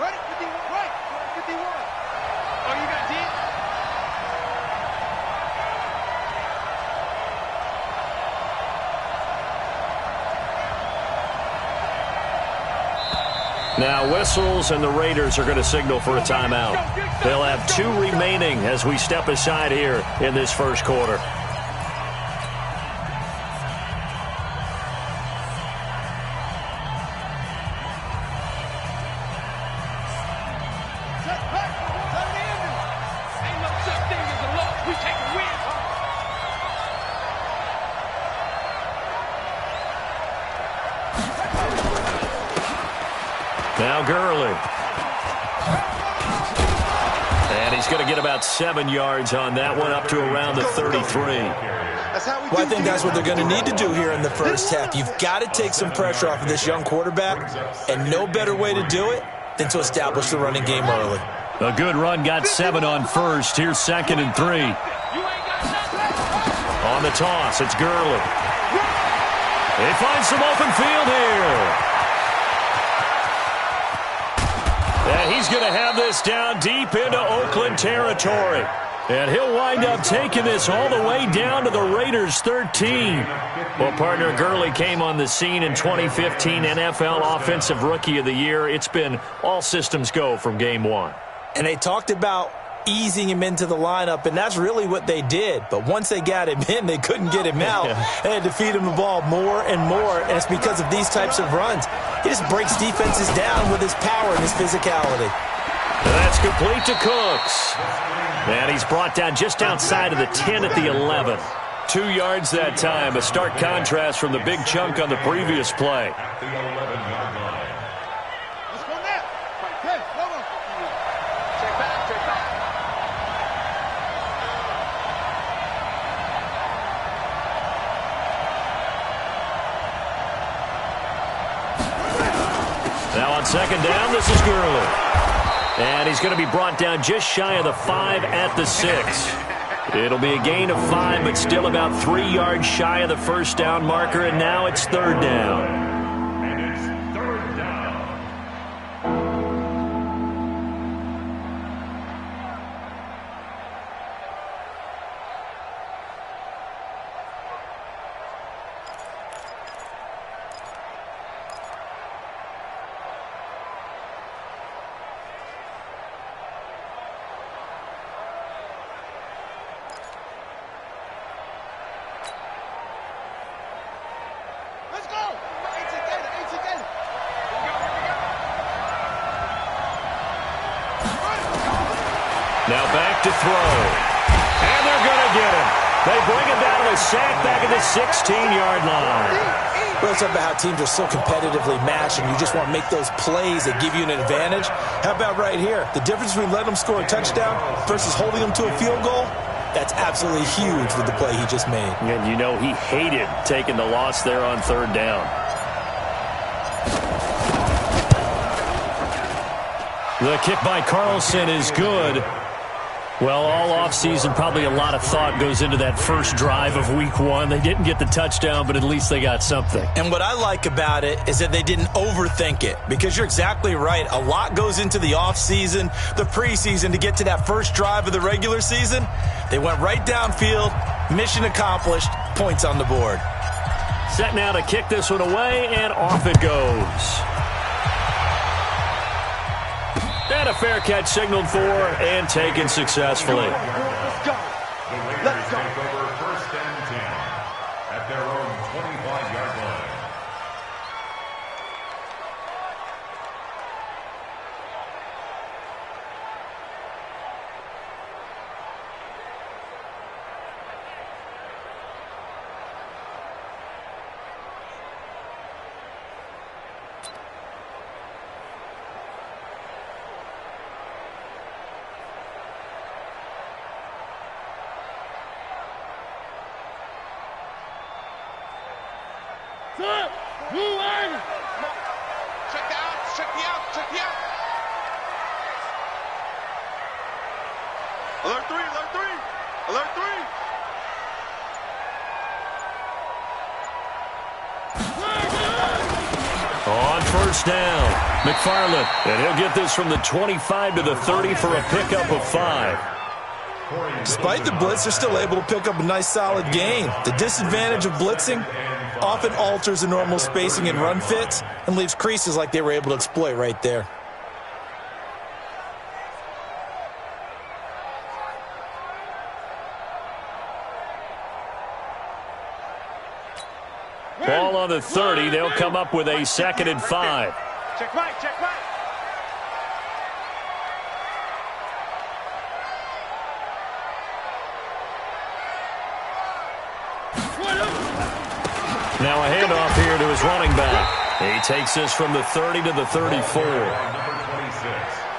Oh, you got deep? Now whistles, and the Raiders are going to signal for a timeout. They'll have 2 remaining as we step aside here in this first quarter. Now Gurley. And he's going to get about 7 yards on that one, up to around the 33. Well, I think that's what they're going to need to do here in the first half. You've got to take some pressure off of this young quarterback, and no better way to do it than to establish the running game early. A good run, got 7 on first. Here's 2nd and 3. On the toss, it's Gurley. They find some open field here. And he's going to have this down deep into Oakland territory. And he'll wind up taking this all the way down to the Raiders' 13. Well, partner, Gurley came on the scene in 2015 NFL Offensive Rookie of the Year. It's been all systems go from game one. And they talked about easing him into the lineup, and that's really what they did. But once they got him in, they couldn't get him out. They had to feed him the ball more and more, and it's because of these types of runs. He just breaks defenses down with his power and his physicality. And that's complete to Cooks. And he's brought down just outside of the 10 at the 11. 2 yards that time, a stark contrast from the big chunk on the previous play. Now on 2nd down, this is Gurley. And he's going to be brought down just shy of the 5 at the 6. It'll be a gain of 5, but still about 3 yards shy of the first down marker, and now it's 3rd down. Now back to throw. And they're going to get him. They bring him down to a sack back at the 16-yard line. Well, it's about how teams are so competitively matched, and you just want to make those plays that give you an advantage. How about right here? The difference between letting them score a touchdown versus holding them to a field goal, that's absolutely huge with the play he just made. And you know he hated taking the loss there on 3rd down. The kick by Carlson is good. Well, all offseason, probably a lot of thought goes into that first drive of week 1. They didn't get the touchdown, but at least they got something. And what I like about it is that they didn't overthink it, because you're exactly right. A lot goes into the offseason, the preseason, to get to that first drive of the regular season. They went right downfield, mission accomplished, points on the board. Set now to kick this one away, and off it goes. And a fair catch signaled for and taken successfully. Let's go. Let's go. Take over 1st and 10 at their own 25-yard line. Alert 3, alert 3, alert 3. On 1st down. McFarland, and he'll get this from the 25 to the 30 for a pickup of 5. Despite the blitz, they're still able to pick up a nice, solid gain. The disadvantage of blitzing often alters the normal spacing and run fits and leaves creases like they were able to exploit right there. Ball on the 30. They'll come up with a 2nd and 5. Check right, check right. Now a handoff here to his running back. He takes this from the 30 to the 34.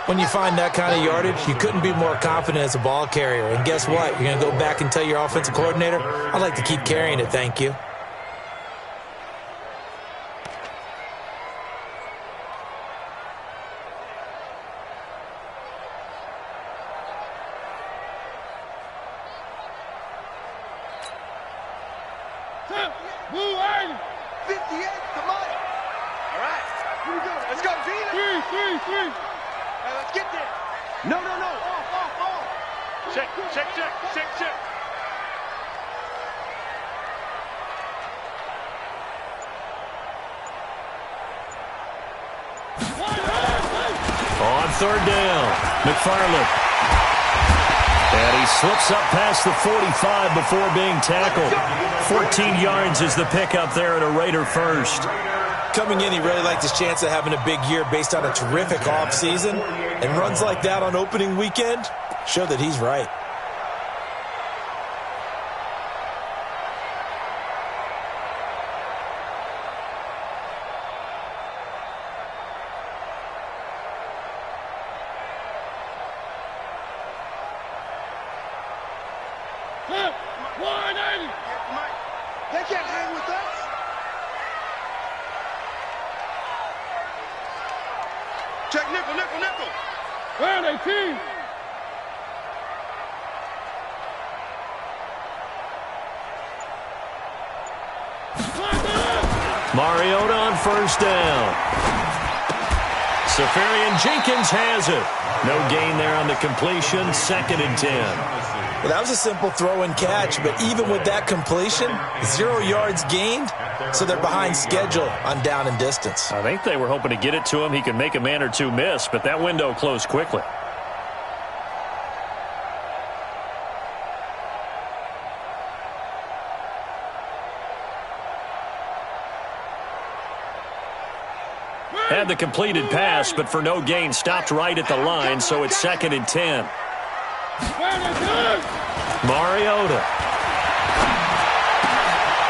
When you find that kind of yardage, you couldn't be more confident as a ball carrier. And guess what? You're going to go back and tell your offensive coordinator, I'd like to keep carrying it, thank you. Move on. 58, come on. All right, here we go. Let's go, Gina. Three. Now let's get there. No. Off. Check. On 3rd down, McFarland. And he slips up past the 45 before being tackled. 14 yards is the pickup there at a Raider first. Coming in, he really liked his chance of having a big year based on a terrific offseason. And runs like that on opening weekend show that he's right. They can't hang with us. Check nickel. Round 18. Mariota on 1st down. Safarian Jenkins has it. No gain there on the completion. 2nd and 10. Well, that was a simple throw and catch, but even with that completion, 0 yards gained, so they're behind schedule on down and distance. I think they were hoping to get it to him. He could make a man or two miss, but that window closed quickly. Had the completed pass, but for no gain, stopped right at the line, so it's 2nd and 10. Mariota.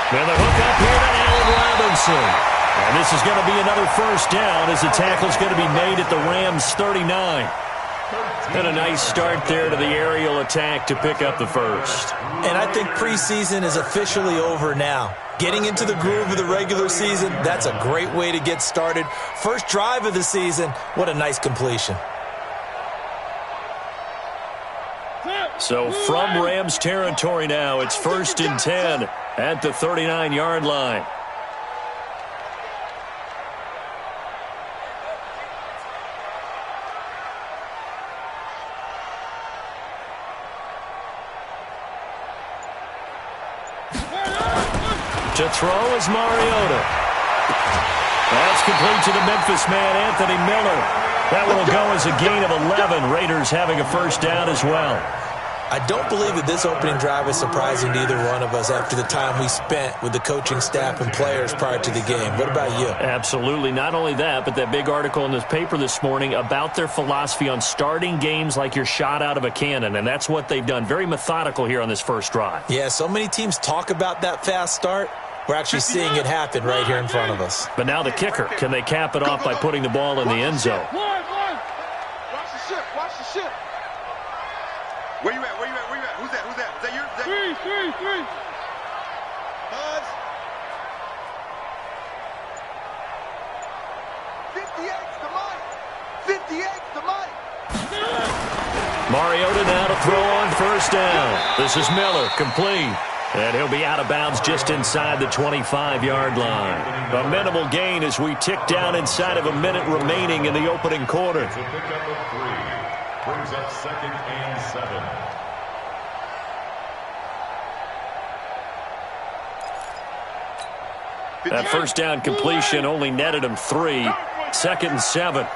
And the hook up here to Allen Robinson. And this is going to be another 1st down as the tackle's going to be made at the Rams' 39. And a nice start there to the aerial attack to pick up the 1st. And I think preseason is officially over now. Getting into the groove of the regular season, that's a great way to get started. First drive of the season, what a nice completion. So from Rams territory now, it's 1st and 10 at the 39-yard line. To throw is Mariota. That's complete to the Memphis man, Anthony Miller. That one will go as a gain of 11. Raiders having a 1st down as well. I don't believe that this opening drive is surprising to either one of us after the time we spent with the coaching staff and players prior to the game. What about you? Absolutely. Not only that, but that big article in the paper this morning about their philosophy on starting games like you're shot out of a cannon, and that's what they've done. Very methodical here on this 1st drive. Yeah, so many teams talk about that fast start. We're actually seeing it happen right here in front of us. But now the kicker. Can they cap it off by putting the ball in the end zone? Watch the ship. Where you at? Who's that? Is that yours? Three. Buzz. 58's the money. 58's the money. Mariota now to throw on 1st down. This is Miller, complete. And he'll be out of bounds just inside the 25-yard line. A minimal gain as we tick down inside of a minute remaining in the opening quarter. It's a pickup of 3. Brings up 2nd and 7. That first down completion only netted him 3. 2nd and 7.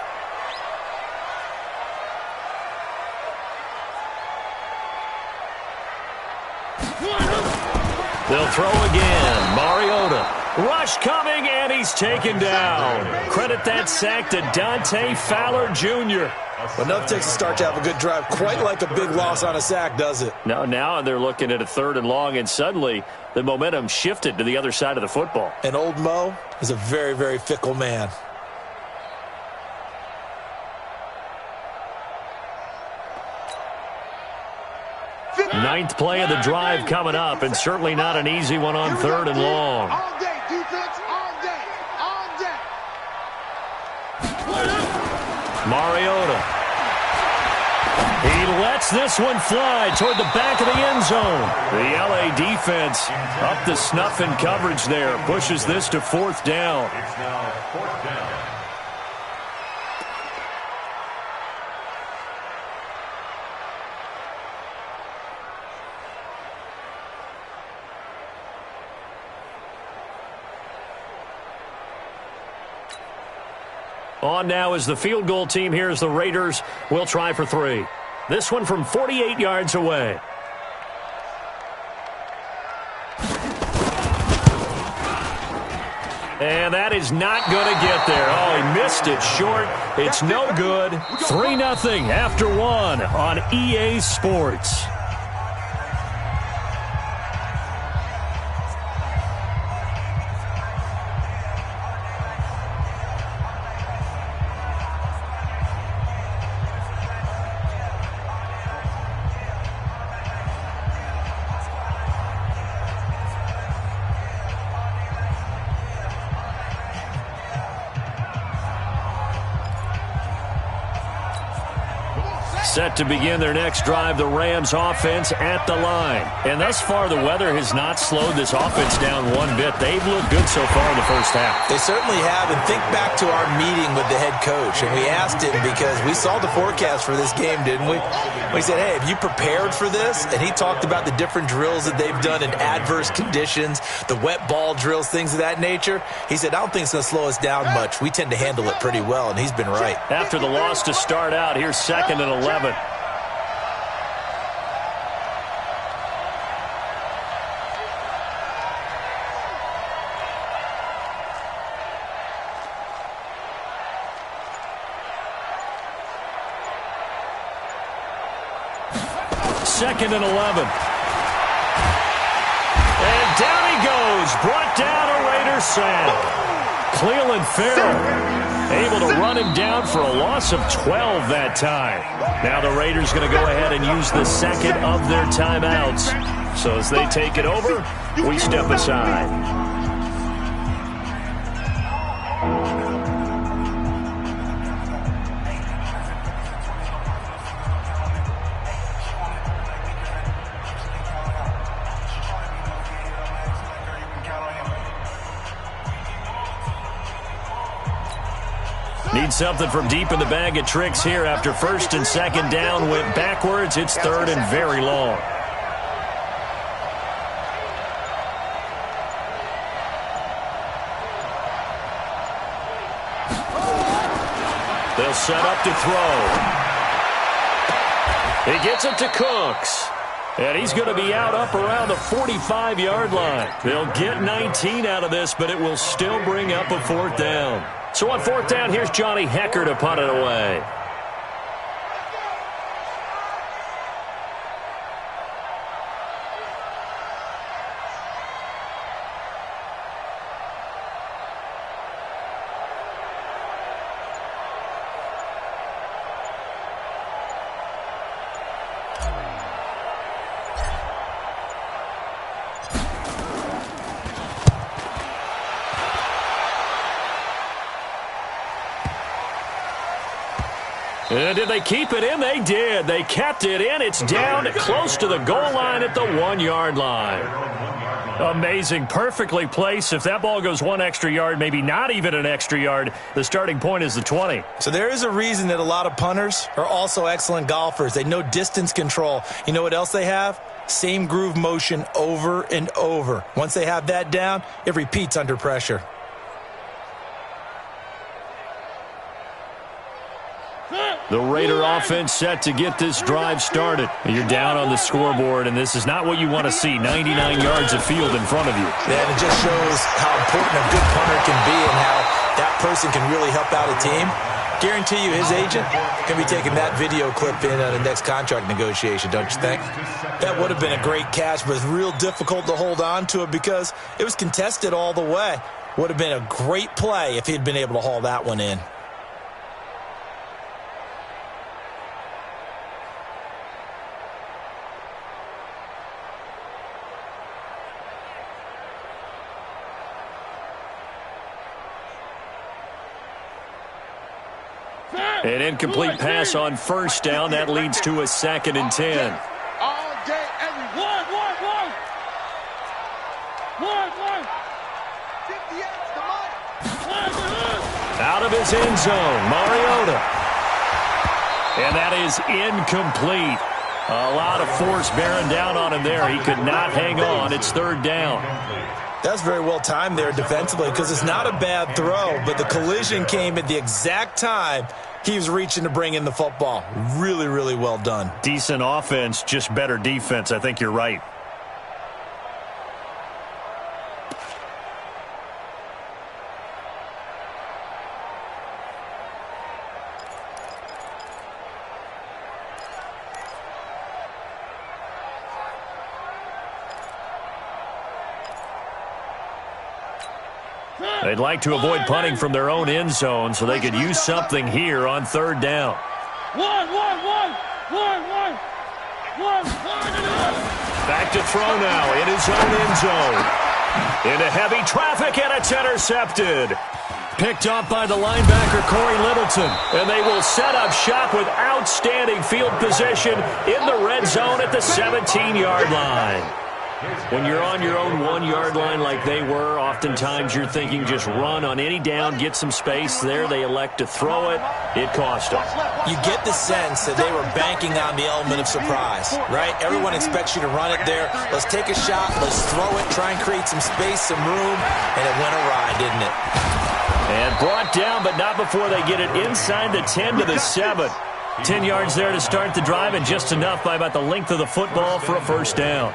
They'll throw again. Mariota. Rush coming, and he's taken down. Credit that sack to Dante Fowler Jr. Well, enough takes a start to have a good drive. Quite like a big loss on a sack, does it? Now they're looking at a 3rd and long, and suddenly the momentum shifted to the other side of the football. And old Mo is a very, very fickle man. Ninth play of the drive coming up, and certainly not an easy one on 3rd and long. All day, defense, all day, all day. Mariota. He lets this one fly toward the back of the end zone. The LA defense up to snuff in coverage there. Pushes this to 4th down. It's now 4th down. On now is the field goal team here as the Raiders will try for 3. This one from 48 yards away. And that is not going to get there. Oh, he missed it short. It's no good. 3-0 after 1 on EA Sports. Set to begin their next drive, the Rams offense at the line. And thus far, the weather has not slowed this offense down one bit. They've looked good so far in the first half. They certainly have, and think back to our meeting with the head coach, and we asked him because we saw the forecast for this game, didn't we? We said, hey, have you prepared for this? And he talked about the different drills that they've done in adverse conditions, the wet ball drills, things of that nature. He said, I don't think it's going to slow us down much. We tend to handle it pretty well, and he's been right. After the loss to start out, here's 2nd and 11. Second and 11. And down he goes. Brought down a Raider sack. Cleveland Farrell able to run him down for a loss of 12 that time. Now the Raiders going to go ahead and use the second of their timeouts. So as they take it over, we step aside. Need something from deep in the bag of tricks here after 1st and 2nd down went backwards. It's 3rd and very long. They'll set up to throw. He gets it to Cooks. And he's going to be out up around the 45-yard line. They'll get 19 out of this, but it will still bring up a 4th down. So on 4th down, here's Johnny Hecker to punt it away. Did they keep it in? They did. They kept it in. It's down close to the goal line at the 1-yard line. Amazing. Perfectly placed. If that ball goes 1 extra yard, maybe not even an extra yard, the starting point is the 20. So there is a reason that a lot of punters are also excellent golfers. They know distance control. You know what else they have? Same groove motion over and over. Once they have that down, it repeats under pressure. The Raider offense set to get this drive started. You're down on the scoreboard, and this is not what you want to see, 99 yards of field in front of you. Yeah, and it just shows how important a good punter can be and how that person can really help out a team. Guarantee you his agent can be taking that video clip in on the next contract negotiation, don't you think? That would have been a great catch, but it's real difficult to hold on to it because it was contested all the way. Would have been a great play if he'd been able to haul that one in. An incomplete pass on first down. That leads to a 2nd and 10. All day, every one. 58 to Mike. Out of his end zone, Mariota. And that is incomplete. A lot of force bearing down on him there. He could not hang on. It's 3rd down. That's very well timed there defensively because it's not a bad throw, but the collision came at the exact time he was reaching to bring in the football. Really, really well done. Decent offense, just better defense. I think you're right. They'd like to avoid punting from their own end zone so they could use something here on 3rd down. Back to throw now in his own end zone. Into heavy traffic, and it's intercepted. Picked up by the linebacker, Corey Littleton. And they will set up shop with outstanding field position in the red zone at the 17-yard line. When you're on your own 1-yard line like they were, oftentimes you're thinking just run on any down, get some space. There they elect to throw it. It cost them. You get the sense that they were banking on the element of surprise, right? Everyone expects you to run it there. Let's take a shot. Let's throw it. Try and create some space, some room. And it went awry, didn't it? And brought down, but not before they get it inside the 10 to the 7. 10 yards there to start the drive, and just enough by about the length of the football for a 1st down.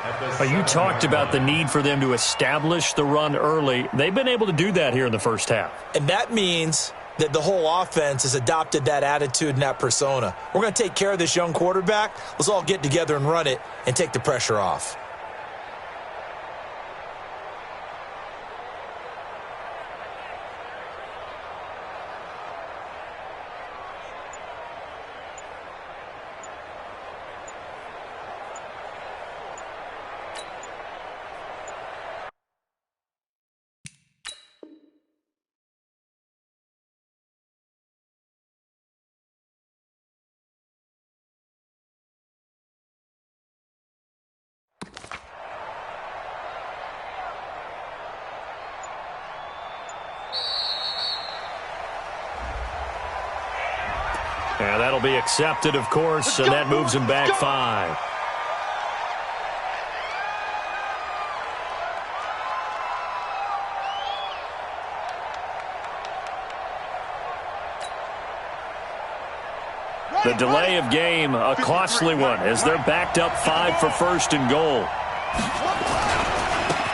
You talked about the need for them to establish the run early. They've been able to do that here in the first half. And that means that the whole offense has adopted that attitude and that persona. We're going to take care of this young quarterback. Let's all get together and run it and take the pressure off. And that'll be accepted, of course, and that moves him back 5. The delay of game, a costly one, as they're backed up 5 for 1st and goal.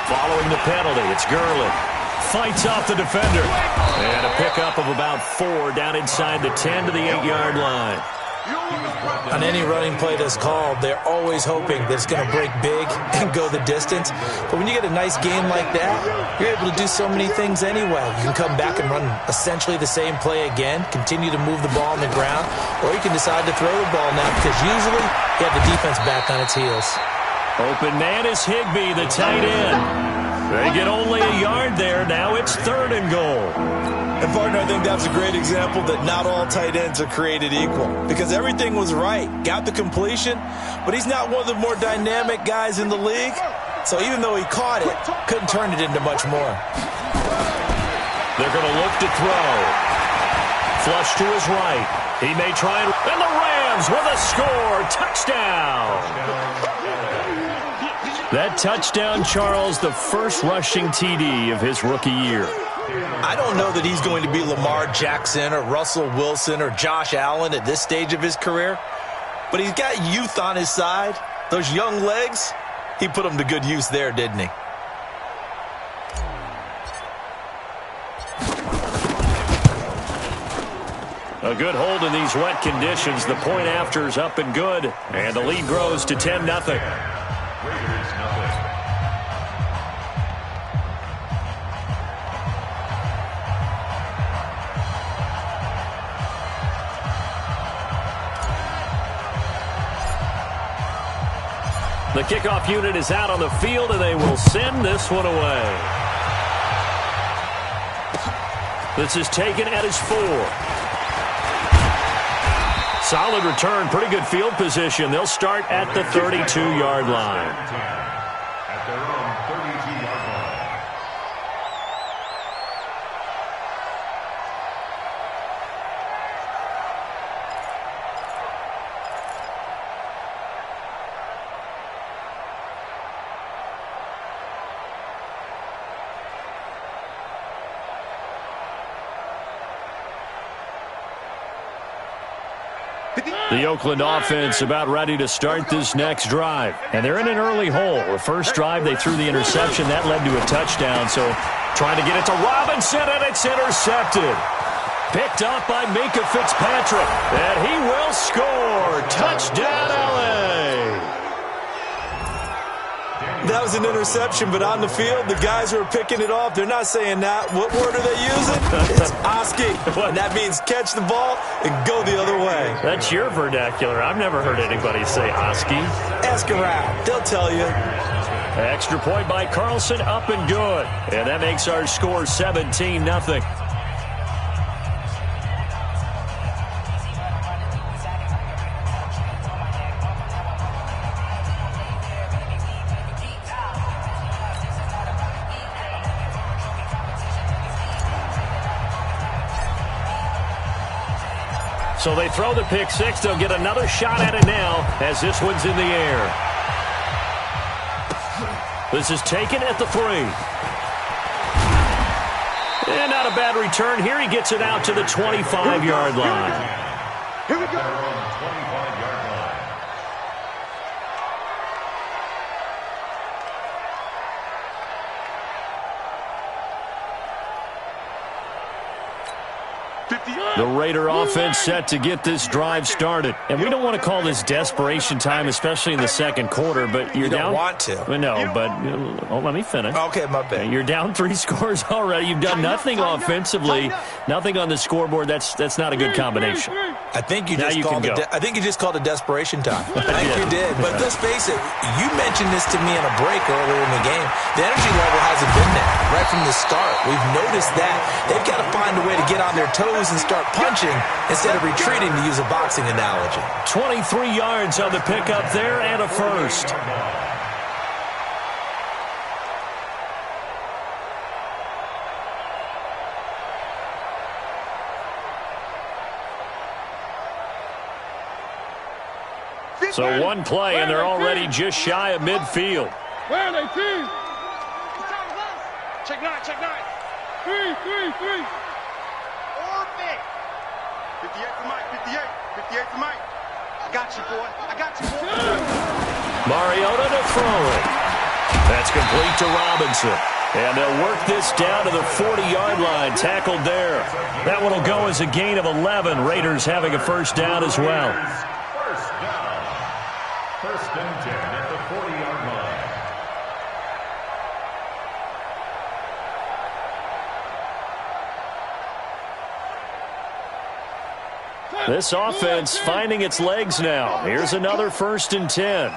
Following the penalty, it's Gurley. Fights off the defender. And a pickup of about 4 down inside the 10 to the 8-yard line. On any running play that's called, they're always hoping that it's going to break big and go the distance. But when you get a nice game like that, you're able to do so many things anyway. You can come back and run essentially the same play again, continue to move the ball on the ground, or you can decide to throw the ball now because usually you have the defense back on its heels. Open man is Higbee, the tight end. They get only a yard there. Now it's 3rd and goal. And, partner, I think that's a great example that not all tight ends are created equal because everything was right. Got the completion, but he's not one of the more dynamic guys in the league. So even though he caught it, couldn't turn it into much more. They're going to look to throw. Flush to his right. He may try and the Rams with a score. Touchdown. That touchdown, Charles, the first rushing TD of his rookie year. I don't know that he's going to be Lamar Jackson or Russell Wilson or Josh Allen at this stage of his career, but he's got youth on his side. Those young legs, he put them to good use there, didn't he? A good hold in these wet conditions. The point after is up and good, and the lead grows to 10-0. The kickoff unit is out on the field, and they will send this one away. This is taken at his 4. Solid return, pretty good field position. They'll start at the 32-yard line. At their own 32-yard line. The Oakland offense about ready to start this next drive. And they're in an early hole. The first drive, they threw the interception. That led to a touchdown. So trying to get it to Robinson, and it's intercepted. Picked up by Minka Fitzpatrick. And he will score. Touchdown, L.A. That was an interception, but on the field, the guys who are picking it off, they're not saying that. What word are they using? It's Oski. And that means catch the ball and go the other way. That's your vernacular. I've never heard anybody say Oski. Ask around. They'll tell you. Extra point by Carlson, up and good. And that makes our score 17-0. So they throw the pick six. They'll get another shot at it now as this one's in the air. This is taken at the 3. And not a bad return here. He gets it out to the 25-yard line. Here we go. 25-yard line. The Raider offense set to get this drive started. And we don't want to call this desperation time, especially in the second quarter, but you're down. You don't want to. No, but let me finish. Okay, my bad. You're down 3 scores already. You've done nothing offensively, nothing on the scoreboard. That's not a good combination. I think you just called it. I think you just called it desperation time. I think you did. But let's face it. You mentioned this to me in a break earlier in the game. The energy level hasn't been there right from the start. We've noticed that they've got to find a way to get on their toes and start punching instead of retreating, to use a boxing analogy. 23 yards on the pickup there and a first. So one play, and they're already just shy of midfield. Where are they, team? Check 9, check 9. 3. Orbit. 58 for Mike, 58. 58 for Mike. I got you, boy. I got you, boy. Mariota to throw it. That's complete to Robinson. And they'll work this down to the 40-yard line, tackled there. That one will go as a gain of 11. Raiders having a first down as well. First down. First and 10 at the 40-yard line. This offense finding its legs now. Here's another first and 10.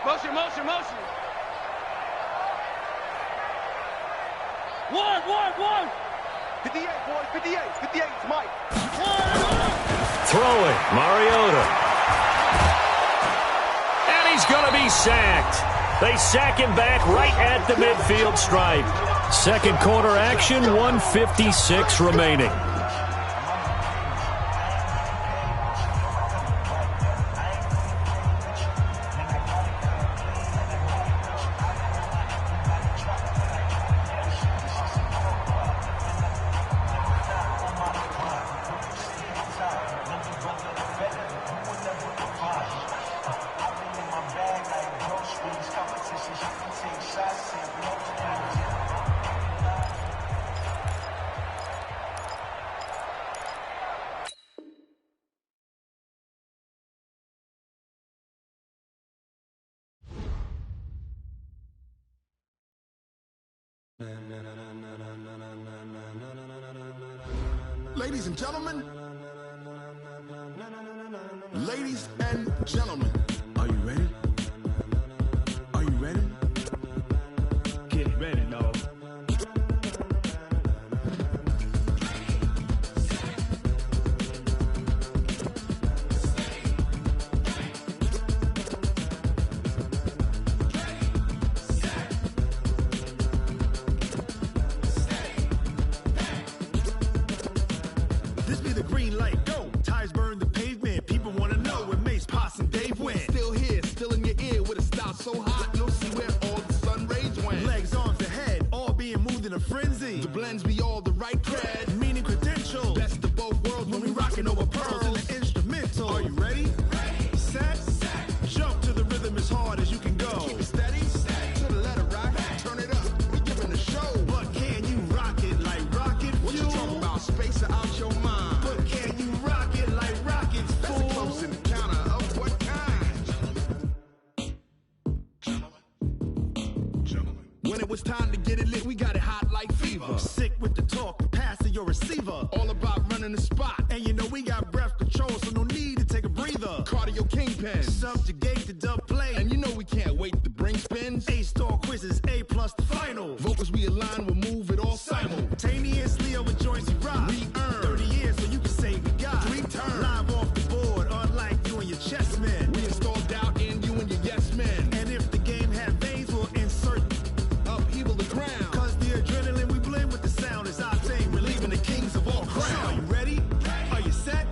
Motion. 58's Mike. Throwing, Mariota. And he's going to be sacked. They sack him back right at the midfield stripe. Second quarter action, 1:56 remaining. Ladies and gentlemen, ladies and gentlemen, are you ready? Are you ready? Get ready, dog. This be the green light, go. Tires burn the pavement. People want to know where Mace, Poss, and Dave went. Still here, still in your ear with a style so hot, you'll see where all the sun rays went. Legs, arms, and head, all being moved in a frenzy. The blends be all the right cred, meaning credentials. Best of both worlds when we rockin' over pearls in the instrumental. Are you ready? Set, jump to the rhythm as hard as you can go. Keep it steady, to the letter rock, turn it up. We giving a show. But can you rock it like rocket fuel? What you talking about? Space or out your mind? But can you rock it like rockets, fool? That's a close encounter of what kind? Gentlemen. When it was time to get it lit, we got it hot like fever. Sick with the talk, the pass to your receiver. All about running the spot. And you know we got breath control, so no need to take a breather. Cardio kingpin, subjugate the dub play. And you know we can't wait to bring spins. A-star quizzes, A+ the final. Vocals we align, we'll move it all simultaneously over joints we rock. We earn 30 years, so you can say we got 3 turns. Live off the board, unlike you and your chess men. We install doubt in you and your yes men. And if the game had veins, we'll insert upheaval the ground. Cause the adrenaline we blend with the sound is our thing, relieving the kings of all crowns. So are you ready? Are you set?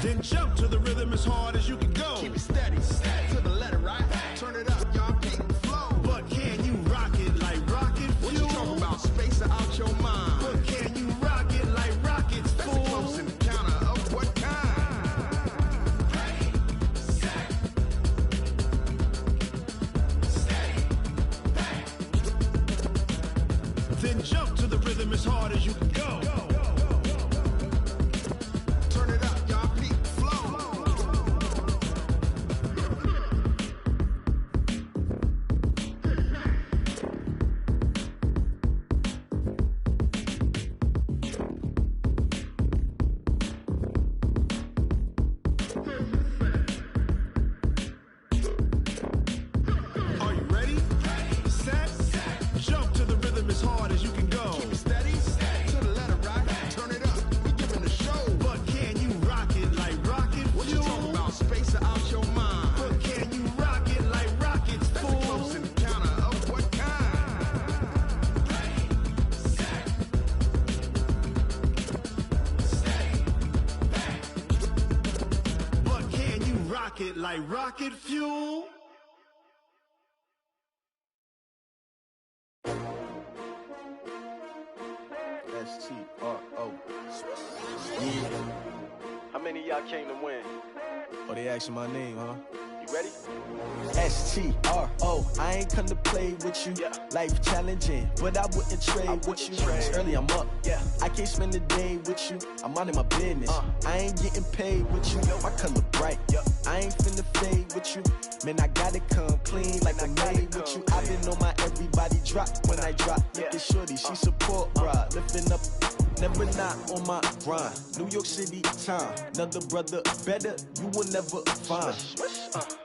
Then jump to the rhythm as hard as you can go. Keep it steady, to the letter right. Turn it up, y'all keep the flow. But can you rock it like rocket fuel? What you talking about? Space or out your mind? But can you rock it like rockets, fool? That's a close encounter of what kind? Then jump to the rhythm as hard as you can go. Turn it up, y'all keep the flow. Are you ready? Set, jump to the rhythm as hard as you can go. Keep it steady, to the letter right. Turn it up, we giving a show. But can you rock it like rocket fuel? What you talking about? Space or out your mind? But can you rock it like rockets, fool? That's a close encounter of what kind? But can you rock it like rocket fuel? S-T-R-O. How many of y'all came to win? Oh, they asking my name, huh? You ready? S-T-R-O, I ain't come to play with you. Yeah. Life challenging, but I wouldn't trade with you. It's early, I'm up. Yeah. I can't spend the day with you. I'm minding my business. I ain't getting paid with you. My color bright. I ain't finna fade with you. Man, I gotta come clean like I'm made with you. I've been on my everybody drop when I drop. Look at shorty, she support ride. Lifting up, never not on my grind. New York City time. Another brother better, you will never find.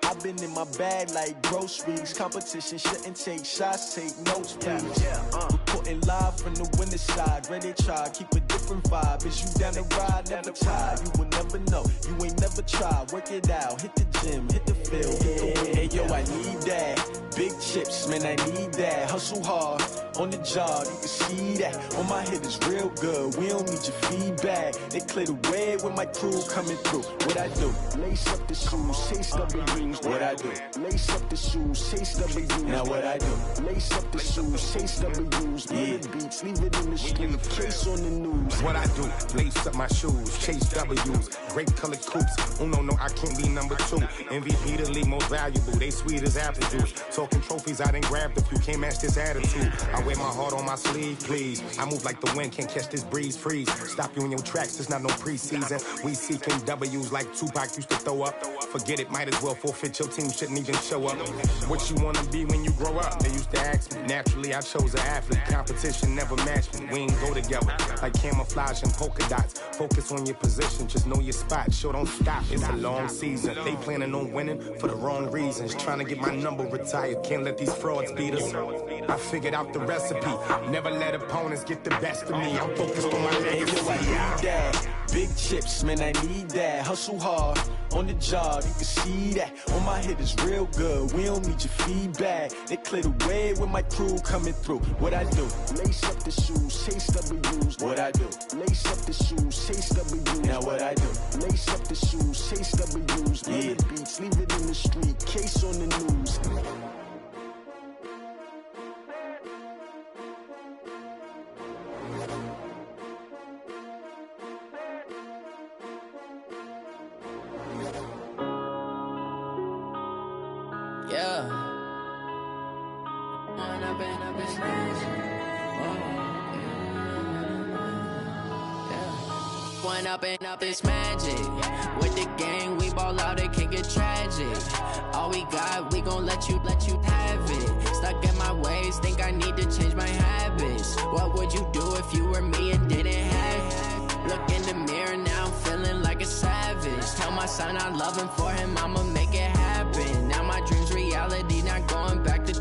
I've been in my bag like groceries. Competition shouldn't take shots, take notes, please. Reporting live from the winter side. Ready to try, keep a different different vibe. Is you down to ride, never tired? You will never know, you ain't never tried. Work it out, hit the gym, hit the field. Hey, yo, I need that. Big chips, man, I need that. Hustle hard, on the job, you can see that. On my head is real good, we don't need your feedback. They clear the way with my crew coming through. What I do? Lace up the shoes, chase W's. What I do? Lace up the shoes, chase W's. Now what I do? Lace up the shoes, chase W's. Yeah, beats, leave it in the street, case on the news. What I do? Lace up my shoes, chase W's. Grape colored coops. Uno, no, I can't be number 2. MVP the league most valuable. They sweet as apple juice. Talking trophies, I done grabbed a few. Can't match this attitude. I wear my heart on my sleeve, please. I move like the wind, can't catch this breeze, freeze. Stop you in your tracks, there's not no preseason. We seeking W's like Tupac used to throw up. Forget it, might as well forfeit. Your team shouldn't even show up. What you wanna be when you grow up? They used to ask me. Naturally, I chose an athlete. Competition never matched me. We ain't go together like camouflage and polka dots. Focus on your position, just know your spot. Sure, don't stop. It's a long season. They planning on winning for the wrong reasons. Trying to get my number retired. Can't let these frauds beat us. I figured out the recipe. Never let opponents get the best of me. I'm focused on my legacy. I need that. Big chips, man, I need that. Hustle hard, on the job, you can see that. On my head is real good, we don't need your feedback. They clear the way with my crew coming through. What I do? Lace up the shoes, chase W's. What I do? Lace up the shoes, chase W's. Now what I do? Lace up the shoes, chase W's. Yeah, beats, leave it in the street, case on the news. Yeah. One up and up is magic. With the gang, we ball out, it can get tragic. All we got, we gon' let you have it. Stuck in my ways, think I need to change my habits. What would you do if you were me and didn't have it? Look in the mirror, now I'm feeling like a savage. Tell my son I love him, for him I'ma make it happen. Now my dream's reality, not going back to.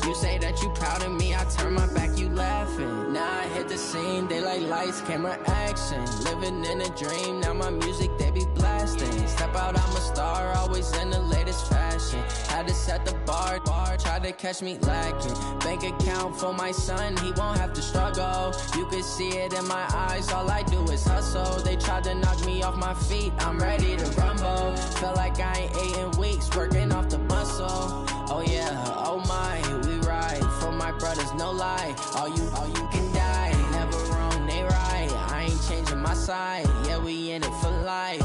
You say that you proud of me, I turn my back, you laughing. Now I hit the scene, they like lights, camera, action. Living in a dream, now my music, they be blasting. Step out, I'm a star, always in the latest fashion. Had to set the bar, try to catch me lacking. Bank account for my son, he won't have to struggle. You can see it in my eyes, all I do is hustle. They tried to knock me off my feet, I'm ready to rumble. Feel like I ain't ate in weeks, working off the muscle. Oh yeah, oh my, we ride for my brothers, no lie. All you can die, never wrong, they right. I ain't changing my side, yeah, we in it for life.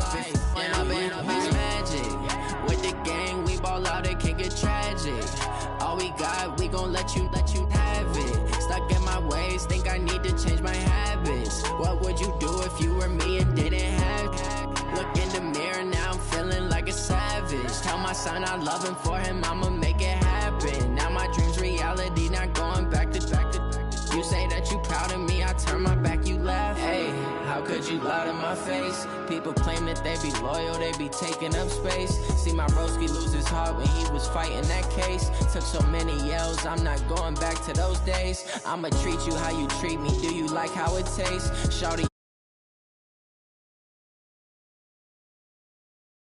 When I've been up, it's magic. With the gang, we ball out, it can get tragic. All we got, we gon' let you have it. Stuck in my ways, think I need to change my habits. What would you do if you were me and didn't have it? Look in the mirror, now I'm feeling like a savage. Tell my son I love him, for him I'ma make it happen. Now my dream's reality, not going back to. You say that you proud of me, I turn my back, you laugh. Hey, how could you lie to my face? People claim that they be loyal, they be taking up space. See my broski lose his heart when he was fighting that case. Took so many yells, I'm not going back to those days. I'ma treat you how you treat me, do you like how it tastes? Shawty,